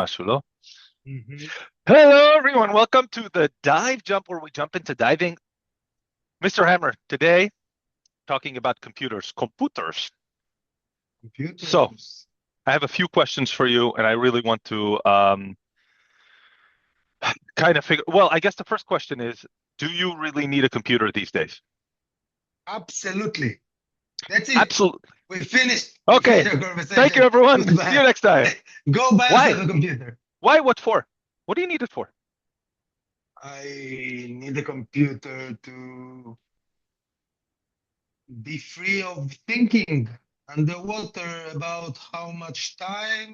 משהו, לא? Mhm. Hello, everyone. Welcome to the dive jump where we jump into diving. Mr. Hammer, today talking about computers. So Computers. I have a few questions for you, and I really want to kind of figure. Well, I guess the first question is, do you really need a computer these days? Absolutely. That's it. Absolutely. We finished. We Okay. finished our Thank you, conversation. everyone. See you Goodbye. next time. Go buy Why? yourself a computer. Why? What for? What do you need it for? I need a computer to be free of thinking underwater about how much time,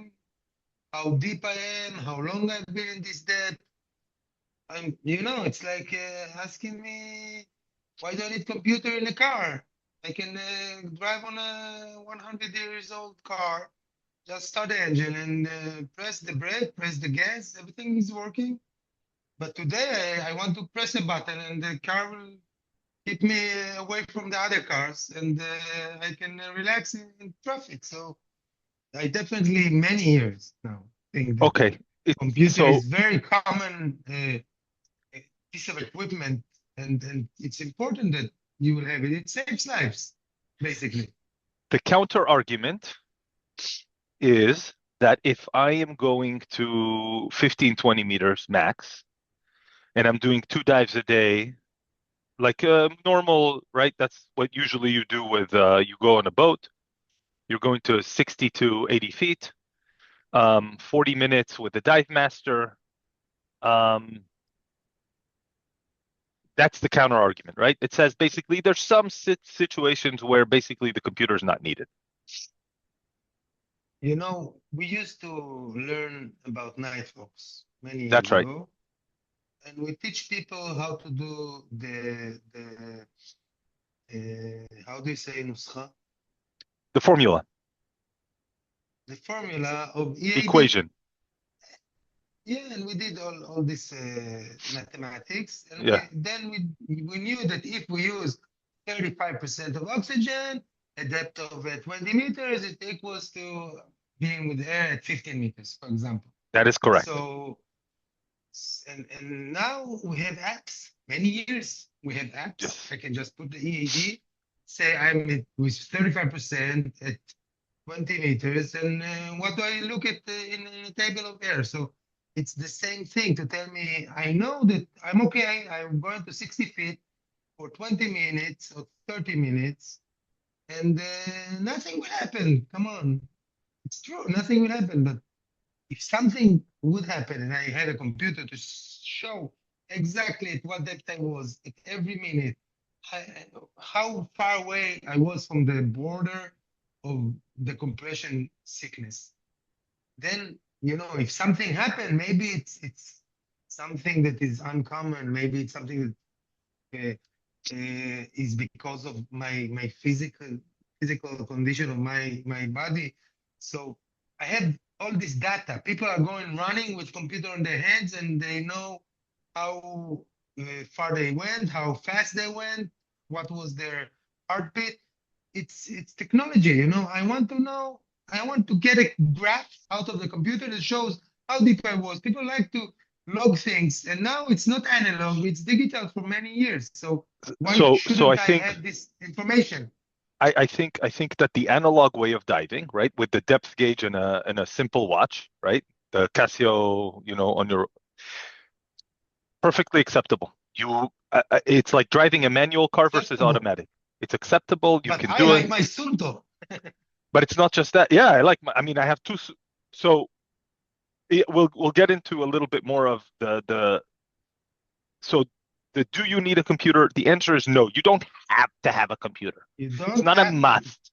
how deep I am, how long I've been in this depth. It's like asking me, why do I need computer in a car? I can drive on a 100 years old car, just start the engine and press the brake, press the gas, everything is working. But today I want to press a button and the car will keep me away from the other cars and I can relax in traffic. So I definitely many years now think that Okay. computer So is very common piece of equipment, and it's important that you will have it. It saves lives, basically. the counter argument is that if I am going to 15, 20 meters max, and I'm doing 2 dives a day, like normal, right? That's what usually you do with you go on a boat. You're going to 60 to 80 feet, 40 minutes with the dive master. Um, that's the counter argument, right? It says basically there's some situations where basically the computer is not needed. We used to learn about Nitrox many That's years right. ago, and we teach people how to do the how do you say nuscha? The formula, The formula of EAD. equation. Yeah, and we did all this mathematics, and Yeah, we knew that if we use 35% of oxygen, a depth of 20 meters, it equals to being with air at 15 meters, for example. that is correct. So, and now we have apps. Many years we have apps. Yes. I can just put the EAD, say with 35% at 20 meters, and what do I look at in a table of air? So it's the same thing to tell me, I know that I'm okay, I'm going to 60 feet for 20 minutes or 30 minutes, and nothing will happen. Come on. It's true, nothing will happen. But if something would happen and I had a computer to show exactly at what depth I was at every minute, how far away I was from the border of the compression sickness, then if something happened, maybe it's something that is uncommon. Maybe it's something that is because of my physical condition of my body. So I have all this data. People are going running with computer on their hands, and they know how far they went, how fast they went, what was their heartbeat. It's technology. I want to know. I want to get a graph out of the computer that shows how deep I was. People like to log things, and now it's not analog; it's digital for many years. So why So I shouldn't I think have this information? I think that the analog way of diving, right, with the depth gauge and a simple watch, right, the Casio, on your perfectly acceptable. It's like driving a manual car versus Acceptable. automatic. It's acceptable. You But can I do it, like my Sunto. but it's not just that. Yeah, I mean, I have two. So we'll get into a little bit more of the. So do you need a computer? The answer is no. You don't have to have a computer. You It's don't not a have to. must.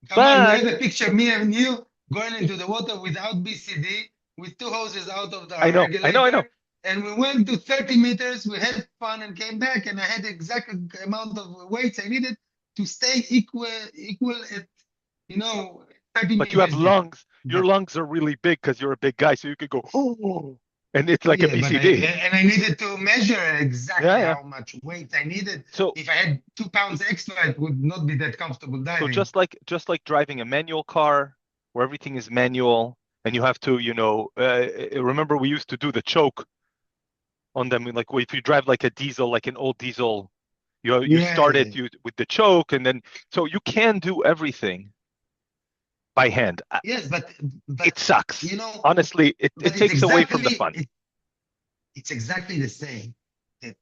Come on, we But have a picture, me and you, going into the water without BCD, with two hoses out of I the know, I know, I know. regulator. And we went to 30 meters, we had fun and came back, and I had the exact amount of weights I needed to stay equal at, you know, 30 But you have meters deep. lungs. Your But lungs are really big because you're a big guy, so you could go, oh, and it's like a yeah, but BCD. I needed to measure Yeah, exactly yeah. how much weight I needed. So If I had 2 pounds extra, it would not be that comfortable so diving. just like driving a manual car where everything is manual, and you have to, remember we used to do the choke on them. Like if you drive like a diesel, like an old diesel, you start it Yeah. with the choke, and then so you can do everything by hand. Yes, but It sucks. you know, Honestly, it but it's takes away from the exactly fun. it's exactly the same. That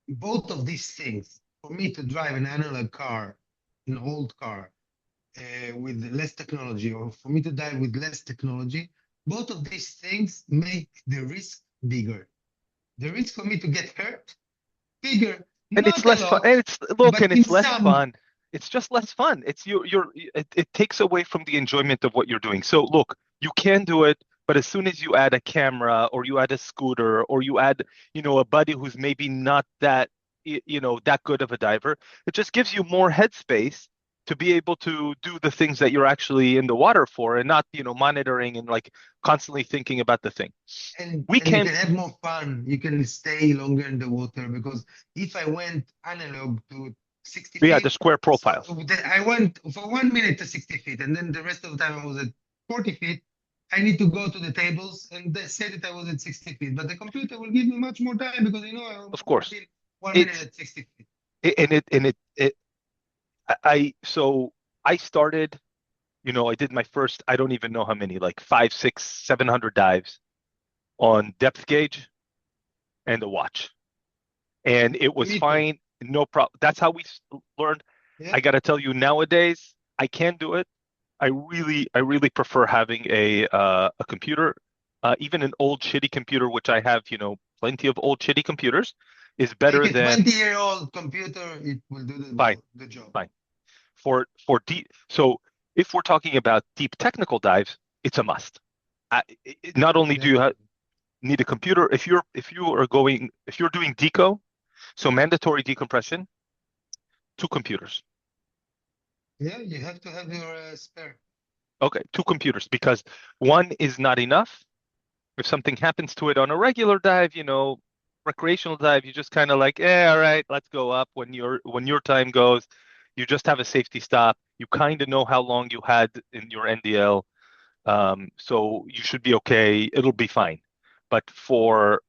both of these things, for me to drive an analog car, an old car, with less technology, or for me to drive with less technology, both of these things make the risk bigger. The risk for me to get hurt bigger, And it's not a less fun. lot, And it's look, but and in it's less some. fun. It's just less fun. It's it takes away from the enjoyment of what you're doing. So look, you can do it, but as soon as you add a camera or you add a scooter or you add, a buddy who's maybe not that, that good of a diver, it just gives you more headspace to be able to do the things that you're actually in the water for and not, monitoring and like constantly thinking about the thing. We And you can, can have more fun. You can stay longer in the water because if I went analog to 60 yeah, the feet, square so profile. I went for 1 minute to 60 feet, and then the rest of the time I was at 40 feet. I need to go to the tables and they say that I was at 60 feet, but the computer will give me much more time because Of I've course. been 1 minute It's at 60 feet. so I started, I did my first, I don't even know how many, like five, six, 700 dives on depth gauge and a watch. And it was Me too. fine, no problem. That's how we learned. Yeah, I got to tell you, nowadays, I can do it. I really prefer having a computer, even an old shitty computer, which I have, plenty of old shitty computers, is take better a than 20-year-old computer, it will do fine, the job. fine. For deep. So if we're talking about deep technical dives, it's a must. Not only do you Definitely. need a computer, if you're doing deco, so mandatory decompression, two computers. Yeah, you have to have your spare. Okay, two computers because one is not enough. If something happens to it on a regular dive, recreational dive, you just kind of like, all right, let's go up. When your time goes, you just have a safety stop. You kind of know how long you had in your NDL. So you should be okay. It'll be fine. But for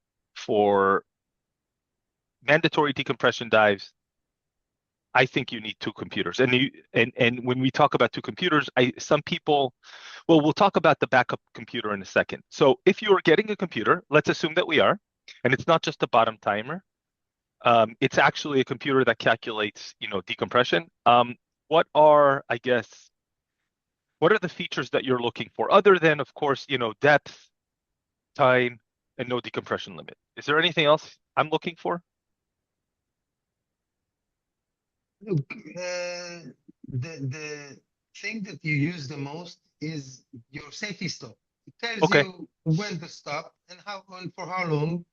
mandatory decompression dives, I think you need two computers. And when we talk about two computers, some people, well, we'll talk about the backup computer in a second. So if you are getting a computer, let's assume that we are, and it's not just a bottom timer. It's actually a computer that calculates, decompression. I guess, what are the features that you're looking for other than, of course, depth, time, and no decompression limit? Is there anything else I'm looking for? Look, the thing that you use the most is your safety stop. It tells Okay. you when to stop and how and for how long.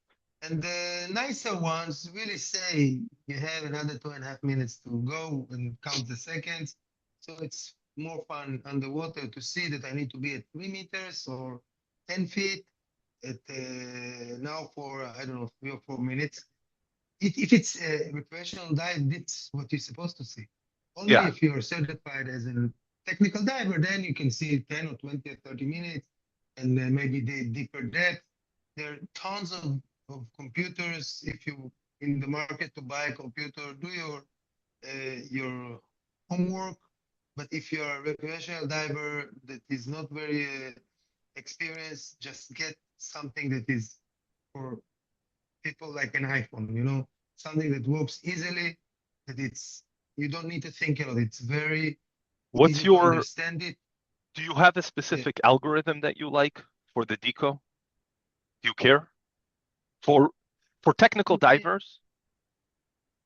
And the nicer ones really say you have another 2.5 minutes to go and count the seconds. So it's more fun underwater to see that I need to be at 3 meters or 10 feet at now for I don't know 3 or 4 minutes. If it's a recreational dive, that's what you're supposed to see. Only Yeah. if you're certified as a technical diver, then you can see 10 or 20 or 30 minutes and then maybe the deeper depth. There are tons of computers. If you in the market to buy a computer, do your homework. But if you're a recreational diver that is not very experienced, just get something that is for people like an iPhone, something that works easily, that it's you don't need to think a lot. It's very What's easy to your, understand it. do you have a Yeah. specific algorithm that you like for the deco? Do you care? For for technical Yeah. divers,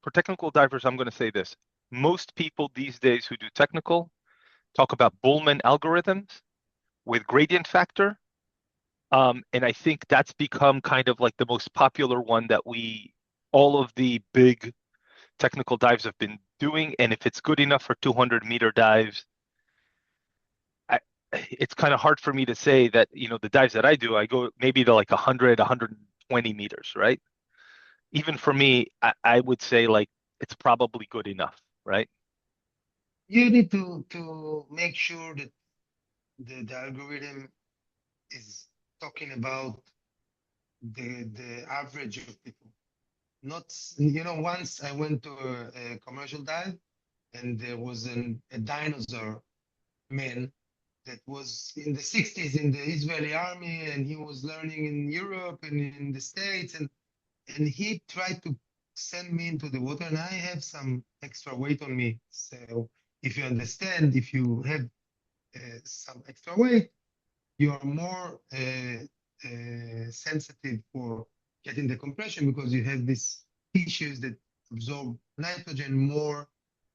for technical divers, I'm going to say this. Most people these days who do technical talk about Bullman algorithms with gradient factor. And I think that's become kind of like the most popular one that all of the big technical dives have been doing. And if it's good enough for 200-meter dives, I, it's kind of hard for me to say that, the dives that I do, I go maybe to like 100, 120 meters, right? Even for me, I would say like it's probably good enough, right? You need to make sure that the algorithm. is talking about the average of people. Not, once I went to a commercial dive and there was a dinosaur man that was in the 60s in the Israeli army, and he was learning in Europe and in the States, and he tried to send me into the water, and I have some extra weight on me. So if you understand, if you have some extra weight, you are more sensitive for getting the compression because you have these tissues that absorb nitrogen more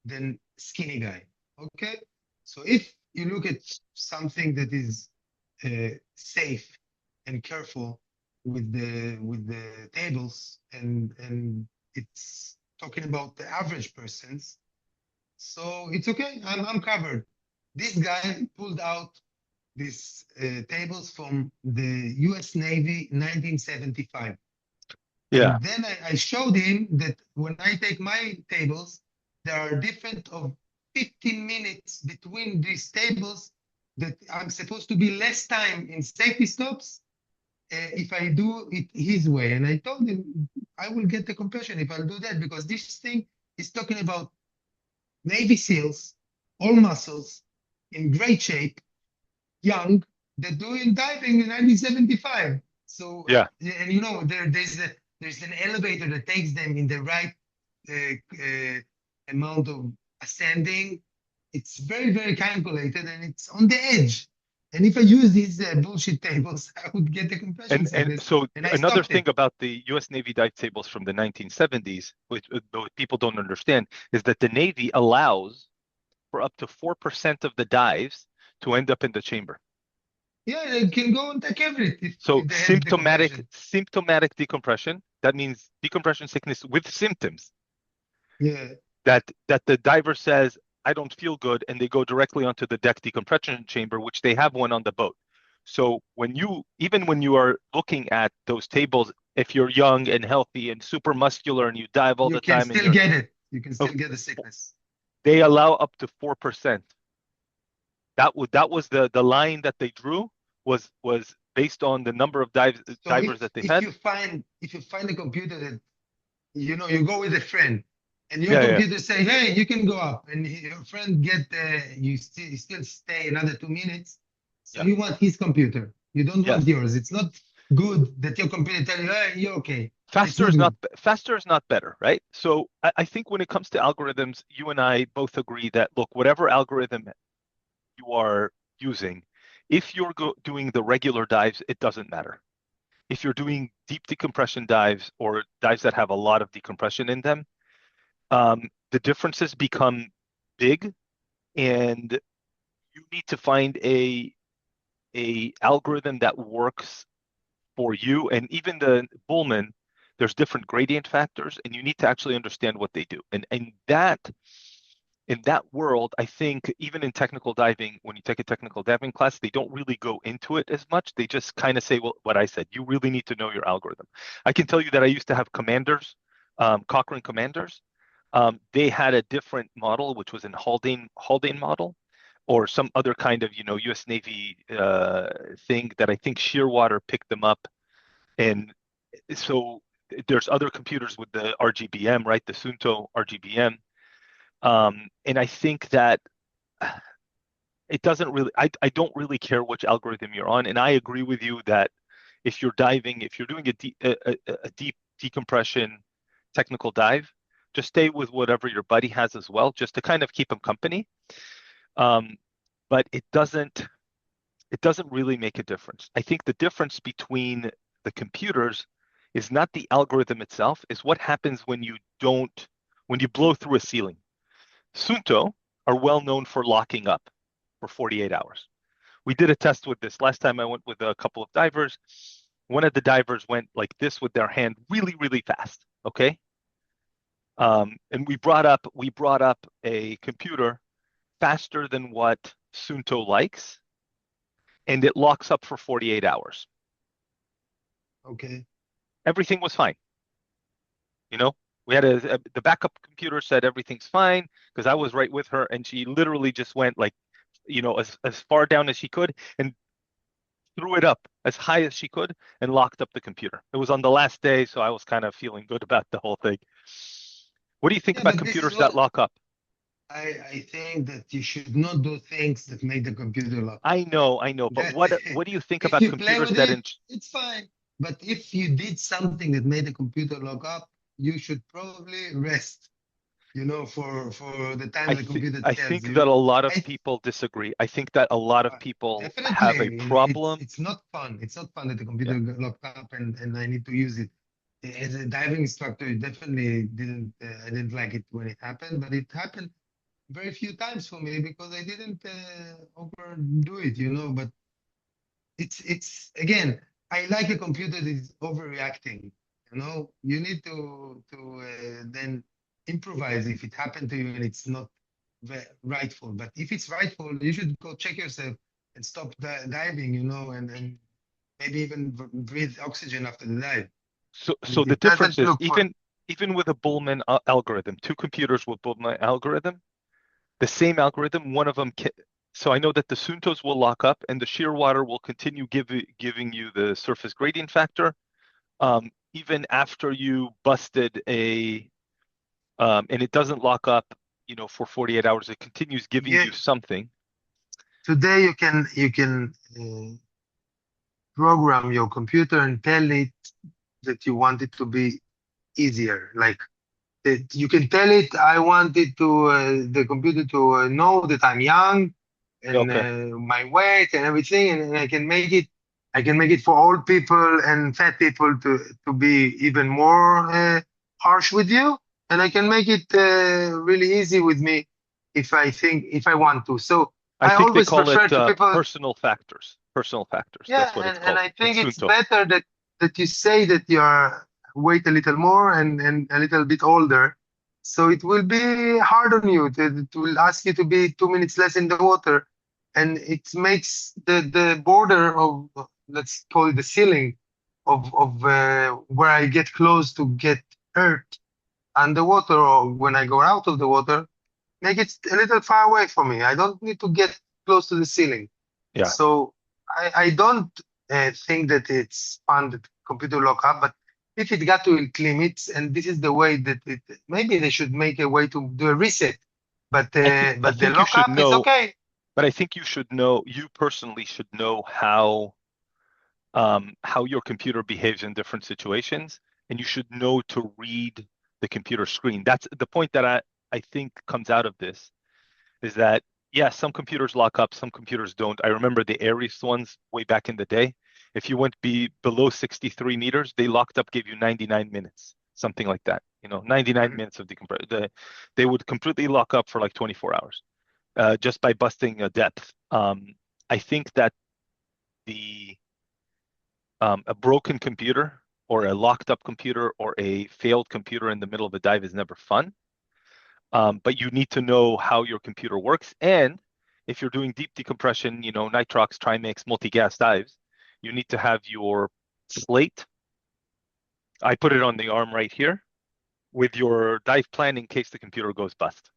than skinny guy. Okay, so if you look at something that is safe and careful with the tables, and it's talking about the average persons, so it's okay. I'm covered. This guy pulled out these tables from the US Navy 1975. Yeah. And then I showed him that when I take my tables, there are different of 15 minutes between these tables that I'm supposed to be less time in safety stops if I do it his way. And I told him I will get the compression if I'll do that because this thing is talking about Navy SEALs, all muscles, in great shape, young, they're doing diving in 1975. So, Yeah. and there's an elevator that takes them in the right amount of ascending. It's very, very calculated and it's on the edge. And if I use these bullshit tables, I would get the compression And sickness. so And I another stopped thing it. about the U.S. Navy dive tables from the 1970s, which though people don't understand, is that the Navy allows for up to 4% of the dives to end up in the chamber. Yeah, they can go and take everything So if they have the compression. symptomatic decompression, that means decompression sickness with symptoms Yeah, that the diver says, I don't feel good, and they go directly onto the deck decompression chamber, which they have one on the boat. So even when you are looking at those tables, if you're young and healthy and super muscular and you dive all you the can time and still you're, get it. You can of- still get the sickness. they allow up to 4%. That was the line that they drew was based on the number of So divers if that they've if had. you find if you find a computer that you go with a friend, and your Yeah, yeah, computer say, "Hey, you can go up," and your friend get you still stay another 2 minutes. So yeah. you want his computer. You don't want Yes. yours. It's not good that your computer tell you, "Hey, you're okay." It's not good. Faster is not better, right? So I think when it comes to algorithms, you and I both agree that look, whatever algorithm you are using, if you're doing the regular dives, it doesn't matter. If you're doing deep decompression dives or dives that have a lot of decompression in them, the differences become big, and you need to find a algorithm that works for you. And even the Bullman, there's different gradient factors, and you need to actually understand what they do. And that in that world, I think even in technical diving, when you take a technical diving class, they don't really go into it as much. They just kind of say, well, what I said, you really need to know your algorithm. I can tell you that I used to have commanders, Cochrane commanders. They had a different model, which was an Haldane model, or some other kind of, U.S. Navy thing that I think Shearwater picked them up. And so there's other computers with the RGBM, right? The Sunto RGBM. And I think that it doesn't really, I don't really care which algorithm you're on. And I agree with you that if you're diving, if you're doing a deep decompression technical dive, just stay with whatever your buddy has as well, just to kind of keep him company. Um, but it doesn't really make a difference. I think the difference between the computers is not the algorithm itself, is what happens when you blow through a ceiling. Sunto are well known for locking up for 48 hours. We did a test with this last time I went with a couple of divers. One of the divers went like this with their hand really, really fast. Okay. And we brought up a computer faster than what Sunto likes, and it locks up for 48 hours. Okay. Everything was fine. You know, we had the backup computer said everything's fine because I was right with her, and she literally just went like, as far down as she could, and threw it up as high as she could and locked up the computer. It was on the last day, so I was kind of feeling good about the whole thing. What do you think Yeah, about but this is computers that what lock up? I think that you should not do things that make the computer lock up. I know, but That what do you think if about you play computers with that it, it's fine. But if you did something that made the computer lock up, you should probably rest, for the time the computer I tells think you. that a lot of I people disagree. I think that a lot of uh, people have a definitely problem. it's not fun. It's not fun that the Yeah. computer got locked up and I need to use it. As a diving instructor, it definitely didn't. I didn't like it when it happened, but it happened very few times for me because I didn't overdo it, But it's again, I like a computer that is overreacting. You need to then improvise if it happened to you and it's not rightful. But if it's rightful, you should go check yourself and stop diving, and maybe even breathe oxygen after the dive. So the It difference doesn't is look for. even with a Bullman algorithm, two computers with Bullman algorithm, the same algorithm, one of them so I know that the Suntos will lock up and the shear water will continue giving you the surface gradient factor, even after you busted and it doesn't lock up, for 48 hours. It continues giving Yeah, you something. today you can program your computer and tell it that you want it to be easier. Like that you can tell it, I want it to the computer to know that I'm young and Okay. my weight and everything, and I can make it. I can make it for old people and fat people to be even more harsh with you, and I can make it really easy with me if I want to. So I I think they always call it prefer to people. personal factors. Personal factors. Yeah, That's what it's and called I in think it's Sunto. better that you say that you are wait a little more and a little bit older. So it will be hard on you. It will ask you to be 2 minutes less in the water. And it makes the border of, let's call it the ceiling of where I get close to get hurt underwater or when I go out of the water, make it a little far away from me. I don't need to get close to the ceiling. Yeah. So I don't think that it's fun that computer lock up, but if it got to its limits, and this is the way that maybe they should make a way to do a reset. But I but the think you should lockup is know, okay. but I think you should know, you personally should know how your computer behaves in different situations, and you should know to read the computer screen. That's the point that I think comes out of this is that, yeah, some computers lock up, some computers don't. I remember the Aries ones way back in the day. If you went below 63 meters, they locked up, gave you 99 minutes, something like that. 99 Mhm. minutes of decompression. They would completely lock up for like 24 hours just by busting a depth. I think that the a broken computer or a locked up computer or a failed computer in the middle of a dive is never fun. But you need to know how your computer works. And if you're doing deep decompression, nitrox, trimix, multigas dives, you need to have your slate. I put it on the arm right here with your dive plan in case the computer goes bust.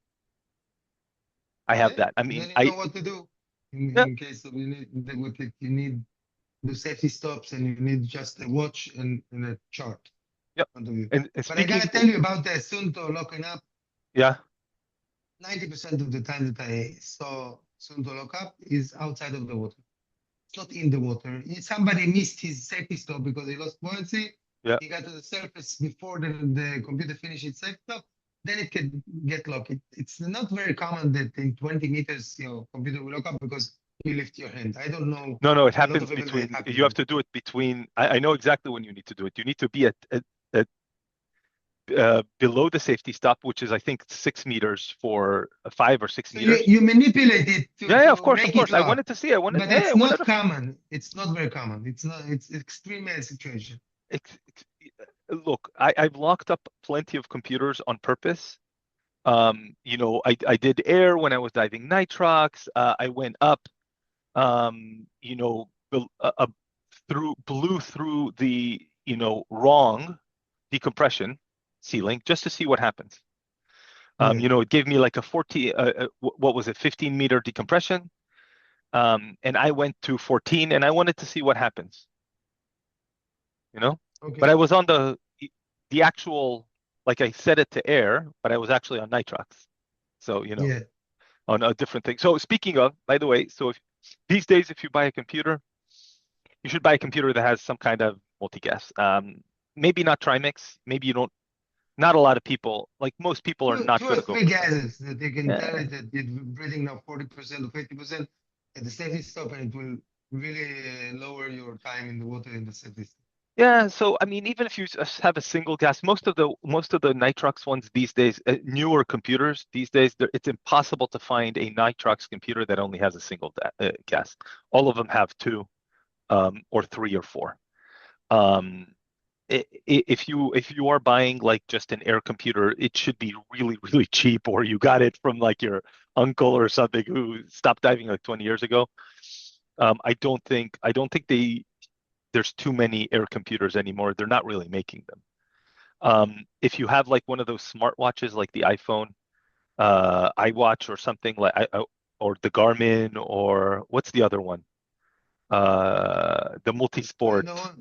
I have Okay, that. I and mean, then you know what to do yeah, in case of you need the safety stops and you need just a watch and a chart yeah. in front of you. And But I speaking, gotta tell you about the Sunto locking up. yeah, 90% of the time that I saw Sunto lock up is outside of the water. It's not in the water. Somebody missed his safety stop because he lost buoyancy. yeah. He got to the surface before the computer finished its safety stop. Then it can get locked. It's not very common that in 20 meters your computer will lock up because you lift your hand. I don't know No, it a lot happens of events that between. happen You have there. to do it between. I know exactly when you need to do it. You need to be at below the safety stop, which is I think 6 meters for 5 or 6 So you, meters. you manipulate it to, Yeah, of to course, of make it course. I lock, wanted to see. I wanted. but Hey, I it's wanted not to. common. It's not very common. It's not. It's extreme situation. Look, I've locked up plenty of computers on purpose. I did air when I was diving nitrox. I went up. Blew through the wrong decompression ceiling just to see what happens. Yeah. It gave me like a 40, what was it, 15-meter decompression. And I went to 14 and I wanted to see what happens, you know? But I Okay. was on the actual, like I set it to air, but I was actually on nitrox. So, Yeah. on a different thing. So speaking of, by the way, so if these days, if you buy a computer, you should buy a computer that has some kind of multigas. Maybe not trimix. Maybe you don't. Not a lot of people, like most people, are not Two going or to go three for that. gases that they can tell Yeah. it that you're breathing now 40% or 50% at the safety stop, and it will really lower your time in the water in the safety stop. Yeah, so I mean, even if you just have a single gas, most of the Nitrox ones these days, newer computers these days, it's impossible to find a Nitrox computer that only has a single gas. All of them have two, or three or four. Um, if you are buying like just an air computer, it should be really really cheap, or you got it from like your uncle or something who stopped diving like 20 years ago. I don't think there's too many air computers anymore. They're not really making them. If you have like one of those smartwatches, like the iPhone, iWatch or something like or the Garmin, or what's the other one? The I multi-sport. know, I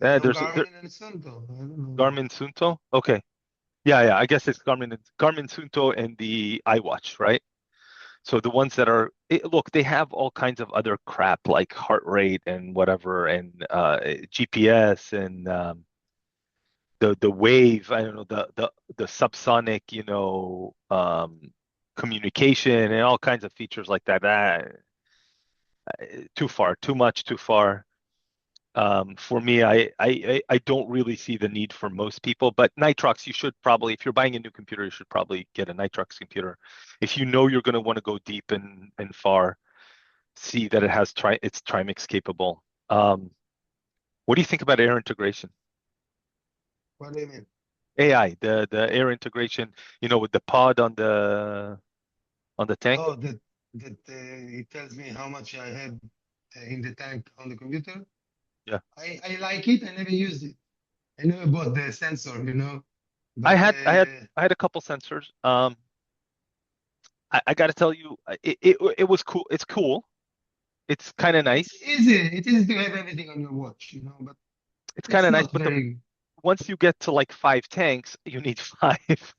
Yeah, know there, Garmin and Sunto. I don't know. Garmin Sunto. Okay. Yeah, yeah. I guess it's Garmin Sunto and the iWatch, right? So the ones that are look, they have all kinds of other crap like heart rate and whatever, and GPS, and the wave. I don't know, the subsonic, communication and all kinds of features like that. Too far, too much, too far. For me, I don't really see the need for most people, but Nitrox, you should probably, if you're buying a new computer, you should probably get a Nitrox computer. If you know you're going to want to go deep and far, see that it's trimix capable. What do you think about air integration? What do you mean? AI, the air integration, with the pod on the tank. Oh, that it tells me how much I have in the tank on the computer. Yeah. I like it. I never used it. I know about the sensor, I but had I had I had a couple sensors. I got to tell you, it was cool. It's cool. It's kind of it's nice. easy. It is to have everything on your watch, but It's kind it's of nice, not but the very. once you get to like 5 tanks, you need five.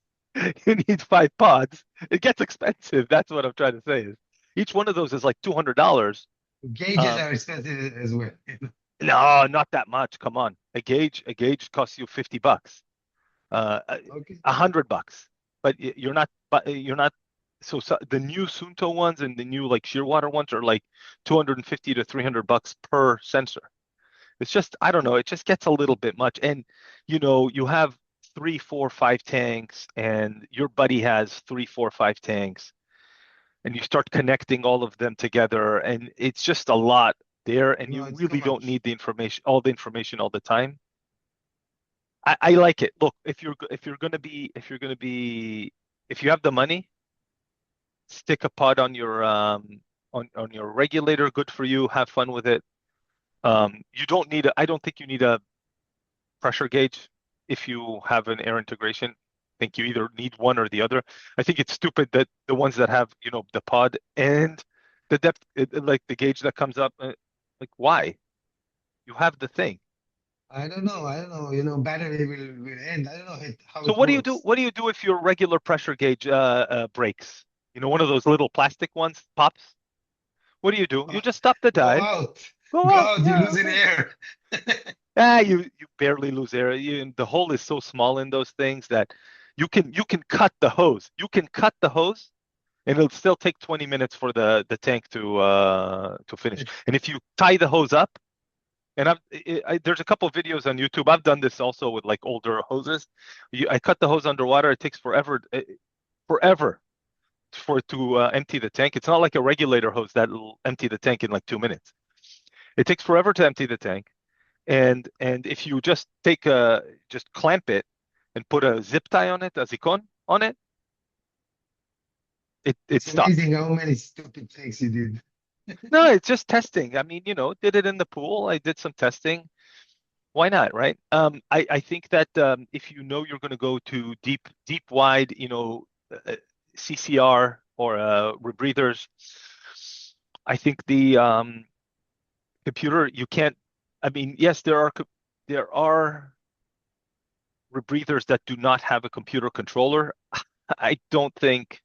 You need 5 pods. It gets expensive. That's what I'm trying to say. Is each one of those is like $200. Gauges Um, are expensive as well. no, not that much. Come on, a gauge costs you $50, uh, Okay. $100, but you're not. So the new Sunto ones and the new like Shearwater ones are like 250 to $300 per sensor. It's just, I don't know, it just gets a little bit much. And you have three, four, 5 tanks, and your buddy has three, four, 5 tanks, and you start connecting all of them together, and it's just a lot there, and No, you it's too really don't much. need all the time. I like it. Look, if you have the money, stick a pod on your regulator. Good for you. Have fun with it. You don't need I don't think you need a pressure gauge if you have an air integration. I think you either need one or the other. I think it's stupid that the ones that have, the pod and the depth, like the gauge that comes up, like why? You have the thing. I don't know. I don't know. Battery will end. I don't know how So it what do you do? works. What do you do if your regular pressure gauge breaks? One of those little plastic ones pops. What do you do? You Uh, just stop the Go dive, out. go Go out. out. You're Yeah, losing okay. air. You barely lose air. The hole is so small in those things that you can cut the hose. You can cut the hose, and it'll still take 20 minutes for the tank to finish. And if you tie the hose up, and there's a couple of videos on YouTube. I've done this also with like older hoses. I cut the hose underwater. It takes forever for it to empty the tank. It's not like a regulator hose that'll empty the tank in like 2 minutes. It takes forever to empty the tank. And if you just clamp it and put a zip tie on it, a zikon on it, it It's stops. amazing how many stupid things you did. No, it's just testing. I mean, did it in the pool. I did some testing. Why not, right? I think that if you're going to go to deep, deep, wide, CCR or rebreathers, I think the computer, you can't, I mean, yes, there are rebreathers that do not have a computer controller. I don't think,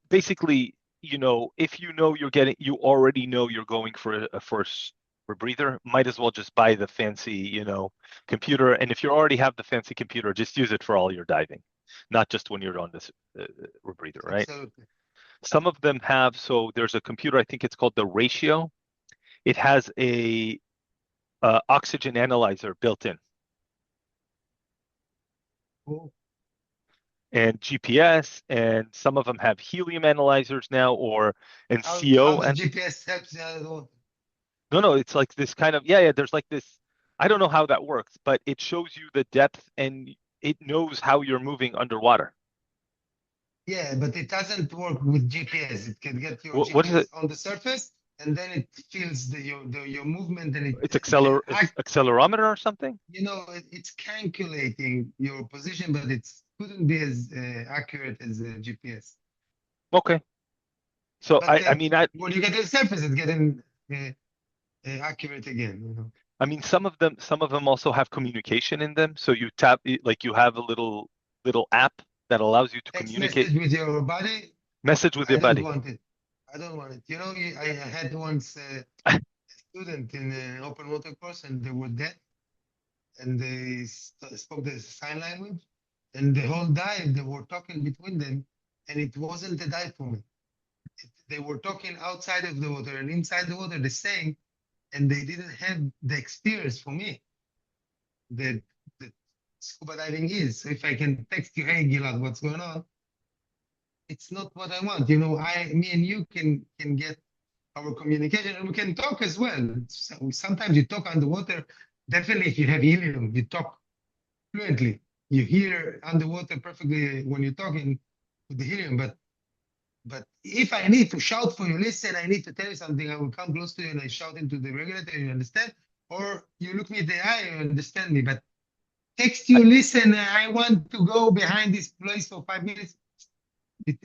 basically, if you already know you're going for a first rebreather, might as well just buy the fancy, computer. And if you already have the fancy computer, just use it for all your diving, not just when you're on this rebreather, right? Absolutely. Some of them have, so there's a computer, I think it's called the Ratio. It has a oxygen analyzer built in Cool. and GPS, and some of them have helium analyzers now or and How CO. the And GPS helps the other one? no, it's like this kind of, yeah, there's like this, I don't know how that works, but it shows you the depth and it knows how you're moving underwater. Yeah, but it doesn't work with GPS. It can get your What is it? GPS on the surface, and then it feels your movement, and It's it can act. accelerometer or something? It's calculating your position, but it couldn't be as accurate as GPS. Okay. So But I mean when you get to the surface, it's getting accurate again. I mean some of them also have communication in them. So you tap, like you have a little app that allows you to Text communicate, message with your body. message with I your don't buddy. want it. I don't want it. I had once a student in an open water course, and they were deaf, and they spoke the sign language, and the whole dive they were talking between them, and it wasn't a dive for me. They were talking outside of the water and inside the water the same, and they didn't have the experience for me that that scuba diving is. So if I can text you, hey Gilad, what's going on? It's not what I want. Me and you can get our communication, and we can talk as well. Sometimes you talk underwater. Definitely, if you have helium, you talk fluently. You hear underwater perfectly when you're talking with the helium. But if I need to shout for you, listen, I need to tell you something, I will come close to you and I shout into the regulator, you understand? Or you look me in the eye, you understand me. But text I, you, listen, I want to go behind this place for 5 minutes.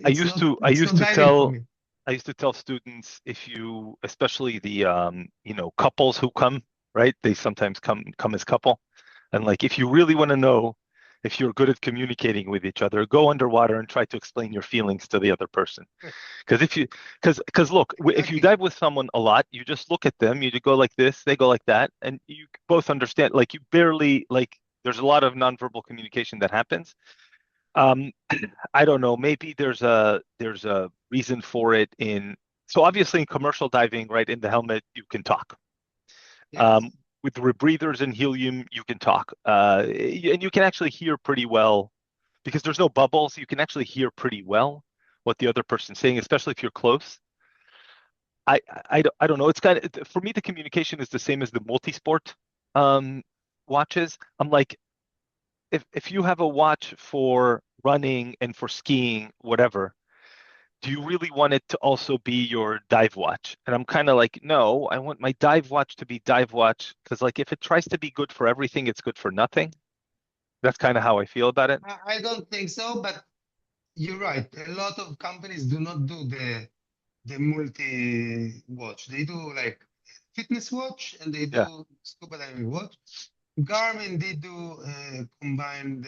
I It's used not to I it's used not to diving for tell me. I used to tell students, if you, especially the couples who come, right? They sometimes come as couple. And like if you really want to know if you're good at communicating with each other, go underwater and try to explain your feelings to the other person. Because if you because look, if you Exactly. dive with someone a lot, you just look at them, you go like this, they go like that, and you both understand, like you barely, like there's a lot of nonverbal communication that happens. Um, I don't know. Maybe there's a reason for it in. So obviously in commercial diving, right, in the helmet you can talk. Yes. With the rebreathers and helium, you can talk, and you can actually hear pretty well because there's no bubbles. You can actually hear pretty well what the other person's saying, especially if you're close. I don't know. It's kind of, for me, the communication is the same as the multi-sport um, watches. I'm like, if you have a watch for running and for skiing, whatever, do you really want it to also be your dive watch? And I'm kind of like, no, I want my dive watch to be dive watch because, like, if it tries to be good for everything, it's good for nothing. That's kind of how I feel about it. I don't think so, but you're right. A lot of companies do not do the multi watch. They do like fitness watch and they Yeah, do scuba diving watch. Garmin did do combined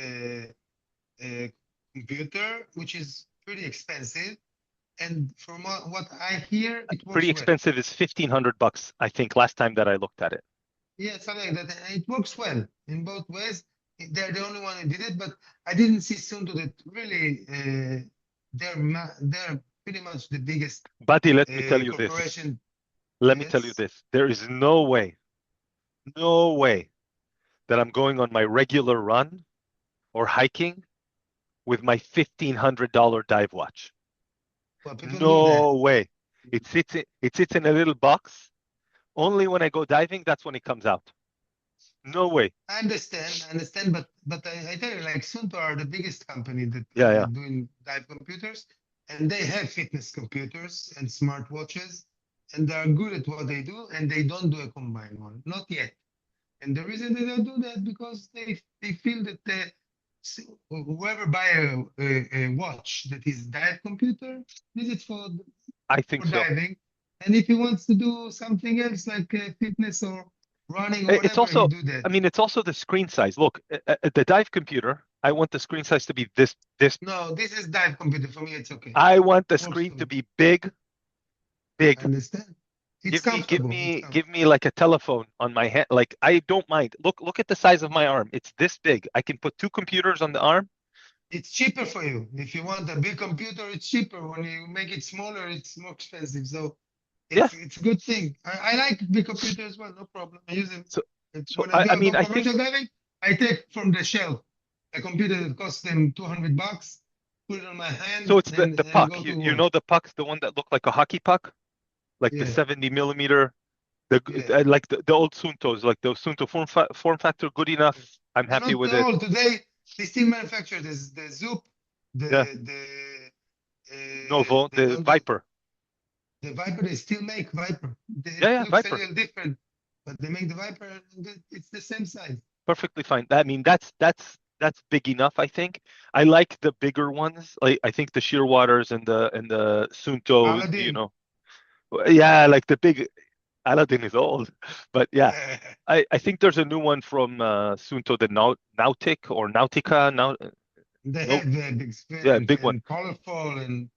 computer, which is pretty expensive. And from what I hear, it pretty works well. expensive is $1,500, I think, last time that I looked at it. Yeah, something like that. And it works well in both ways. They're the only one who did it, but I didn't see Sunto that really they're pretty much the biggest Buddy, let me tell you this. corporation. Let me tell you Yes. this. There is no way that I'm going on my regular run or hiking with my $1,500 dive watch. Well, people do that. No way. It sits in a little box. Only when I go diving, that's when it comes out. No way. I understand, but I tell you, like Sunto are the biggest company that Yeah, yeah. doing dive computers, and they have fitness computers and smartwatches, and they are good at what they do, and they don't do a combined one, not yet. And the reason they don't do that because they feel that whoever buy a watch that is dive computer needs it for I think for so. diving. And if he wants to do something else like fitness or running or It's whatever, he also, do that. I mean, it's also the screen size. Look, the dive computer, I want the screen size to be this. No, this is dive computer. For me, it's okay. I want the Works screen for to me. be big, I big. understand. It's Give me, give comfortable. It's me, comfortable. give me like a telephone on my hand. Like I don't mind. Look at the size of my arm. It's this big. I can put two computers on the arm. It's cheaper for you. If you want a big computer, it's cheaper. When you make it smaller, it's more expensive. So Yeah. it's a good thing. I like big computer as well. No problem. I use them. So, It's so when I go mean, I think commercial diving, I take from the shelf a computer that costs them $200, put it on my so. hand, It's the and puck. go You to you work. know the puck, the one that looked like a hockey puck, like the Yeah, 70 millimeter. yeah. Like the old Suntos, like the Sunto form factor, good enough. I'm They're happy not with it. all today. They still manufacture this the Zoop, Yeah. Novo, they the don't do Viper. the Viper. They still make Viper. Yeah, It yeah, looks a Viper. little different, but they make the Viper. And it's the same size. Perfectly fine. I mean, that's big enough, I think. I like the bigger ones. Like I think the Shearwaters and the Sunto, Aladdin. yeah, like the big Aladdin is old, but yeah, I think there's a new one from Sunto, the Nautic or Nautica. They No, have a big screen yeah, big one. and colorful, and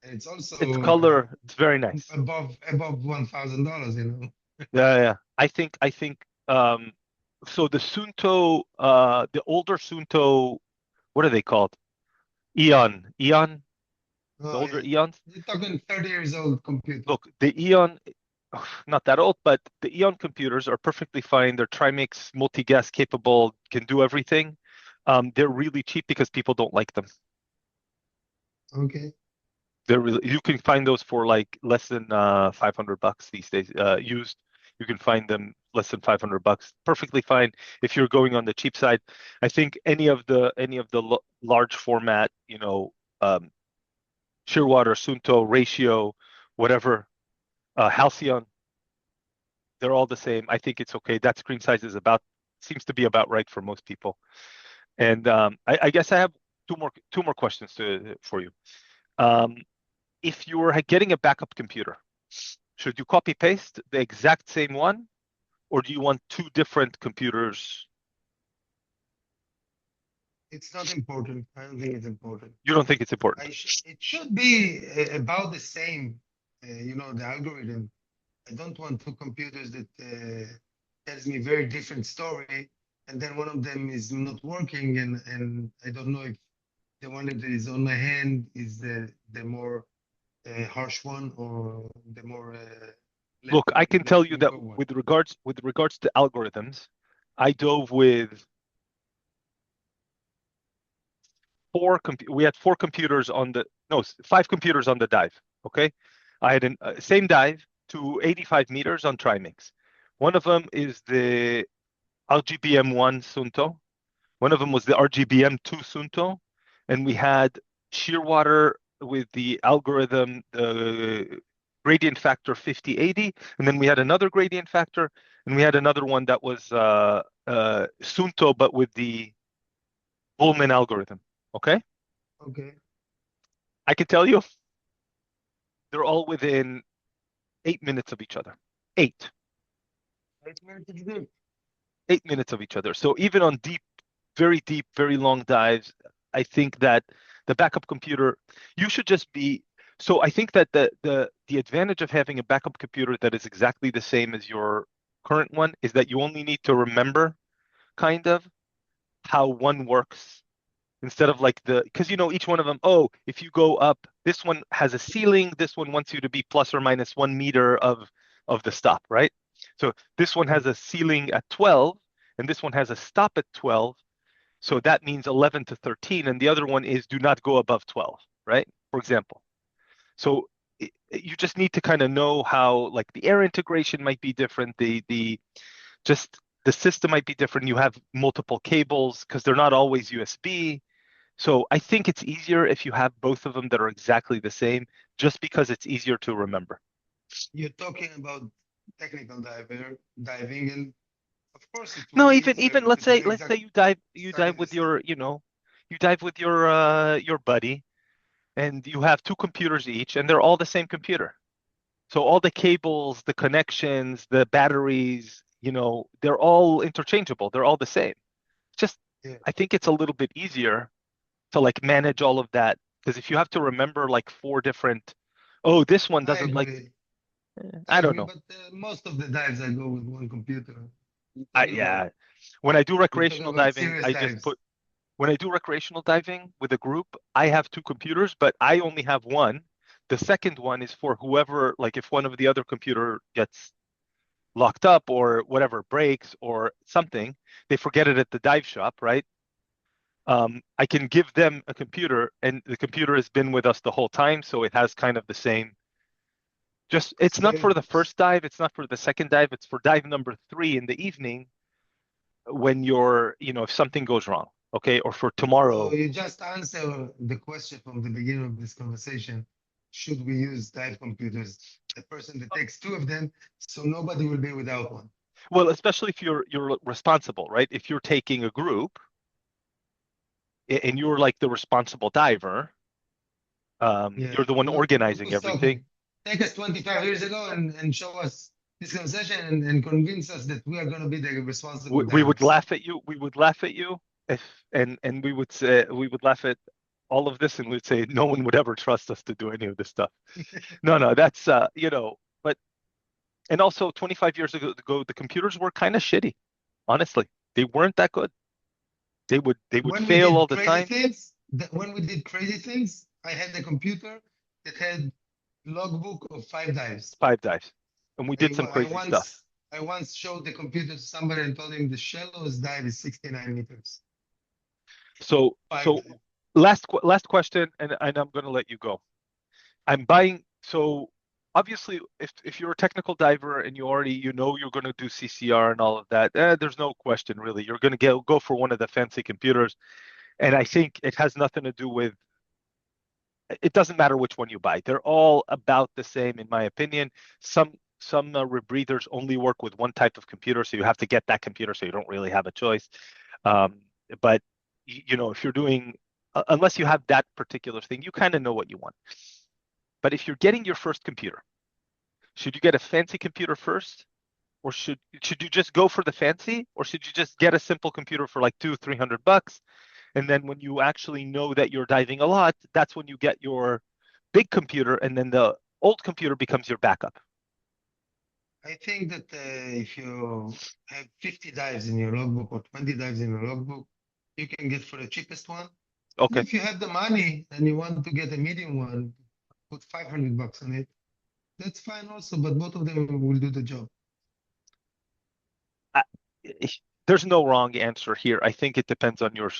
it's It's also color. It's very nice. above $1,000. Yeah, yeah. I think so the Sunto the older Sunto, what are they called? Eon, the Oh older yeah, Eons. you're talking 30 years old computer. Look, the Eon, not that old, but the Eon computers are perfectly fine. They're trimix, multigas capable, can do everything. They're really cheap because people don't like them. Okay. They're really, you can find those for like less than $500 these days. Used, you can find them less than $500. Perfectly fine if you're going on the cheap side. I think any of the large format, Shearwater, Sunto, Ratio, whatever, Halcyon, they're all the same. I think it's okay. That screen size seems to be about right for most people. And I guess I have two more questions for you. Um, if you were getting a backup computer, should you copy paste the exact same one, or do you want two different computers? It's not important. I don't think it's important. You don't think it's important? It should be about the same, the algorithm. I don't want two computers that tells me very different story, and then one of them is not working, and I don't know if the one that is on my hand is the more harsh one or the more Look, I can let tell you me that go one. with regards to algorithms, I dove with we had four computers on the no, five computers on the dive. Okay, I had a same dive to 85 meters on trimix. One of them is the RGBM1 Sunto. One of them was the RGBM2 Sunto, and we had Shearwater with the algorithm, the gradient factor 5080, and then we had another gradient factor, and we had another one that was Sunto, but with the Bullman algorithm. Okay, Okay. I can tell you they're all within 8 minutes of each other. Eight, It's good. 8 minutes of each other. So even on deep, very long dives, I think that the backup computer, you should just be. So I think that the advantage of having a backup computer that is exactly the same as your current one is that you only need to remember kind of how one works instead of like because each one of them, oh, if you go up, this one has a ceiling, this one wants you to be plus or minus 1 meter of the stop, right? So this one has a ceiling at 12 and this one has a stop at 12. So that means 11 to 13. And the other one is do not go above 12, right? For example. So you just need to kind of know how like the air integration might be different. Just the system might be different. You have multiple cables because they're not always USB. So I think it's easier if you have both of them that are exactly the same, just because it's easier to remember. You're talking about technical diving, and of course it will No, be even easier if let's it's the say let's say exact you dive the with same. your buddy and you have two computers each and they're all the same computer. So all the cables, the connections, the batteries, they're all interchangeable. They're all the same. Just, Yeah, I think it's a little bit easier to like manage all of that. Because if you have to remember like four different, oh, this one I doesn't like, agree. I I don't agree. know. But most of the dives I go with one computer. You talk about Yeah. When I do you talk recreational about diving, serious I just dives. put, when I do recreational diving with a group, I have two computers, but I only have one. The second one is for whoever, like if one of the other computer gets locked up or whatever breaks or something, they forget it at the dive shop, right? I can give them a computer, and the computer has been with us the whole time, so it has kind of the same. Just it's not So, for the first dive, it's not for the second dive, it's for dive number 3 in the evening when if something goes wrong, okay, or for so tomorrow. you just answer the question from the beginning of this conversation. Should we use dive computers? The person that takes two of them, so nobody will be without one. Well, especially if you're responsible, right? If you're taking a group and you're like the responsible diver, Yeah. you're the one Look organizing who's everything. talking. Take us 25 years ago and show us this concession and convince us that we are going to be the responsible We would divers. laugh at you. We would laugh at you if, and we would say we would laugh at all of this, and we'd say no one would ever trust us to do any of this stuff. No, no, that's but and also 25 years ago, the computers were kind of shitty. Honestly, they weren't that good. They would When we fail all did the crazy time. things, I had a computer that had logbook of 5 dives. 5 dives, and we did I, some wa- I crazy stuff. once I once showed the computer to somebody and told him the shallowest dive is 69 meters. So Five so dive. last question, and I'm gonna let you go. I'm buying. So obviously, if you're a technical diver and you know you're going to do CCR and all of that, there's no question really. You're going to go for one of the fancy computers, and I think it has nothing to do with. It doesn't matter which one you buy. They're all about the same, in my opinion. Some rebreathers only work with one type of computer, so you have to get that computer, so you don't really have a choice. Um, but if you're doing, unless you have that particular thing, you kind of know what you want. But if you're getting your first computer, should you get a fancy computer first, or should you just go for the fancy, or should you just get a simple computer for like 200-300 bucks, and then when you actually know that you're diving a lot, that's when you get your big computer, and then the old computer becomes your backup. I think that if you have 50 dives in your logbook or 20 dives in your logbook, you can get for the cheapest one. And Okay. if you have the money and you want to get a medium one, put 500 bucks on it. That's fine also, but both of them will do the job. I, there's no wrong answer here. I think it depends on your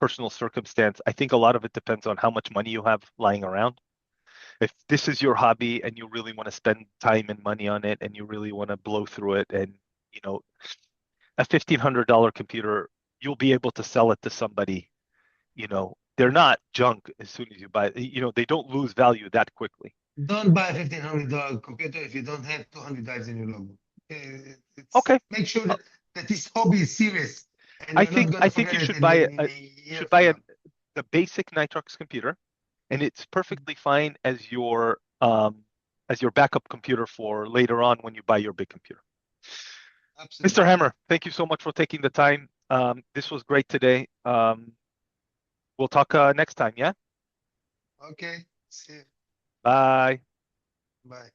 personal circumstance. I think a lot of it depends on how much money you have lying around. If this is your hobby and you really want to spend time and money on it and you really want to blow through it, and you know a $1,500 computer, you'll be able to sell it to somebody. They're not junk as soon as you buy it. They don't lose value that quickly. Don't buy a $1,500 computer if you don't have 200 dives in your logbook. Okay. Make sure Uh, that this hobby is serious and I you're not think going I to think forget you it should buy in a year should from buy now. the basic Nitrox computer, and it's perfectly fine as your backup computer for later on when you buy your big computer. Mr. Absolutely. Hammer, thank you so much for taking the time. This was great today. We'll talk next time, yeah? Okay. See you. Bye. Bye.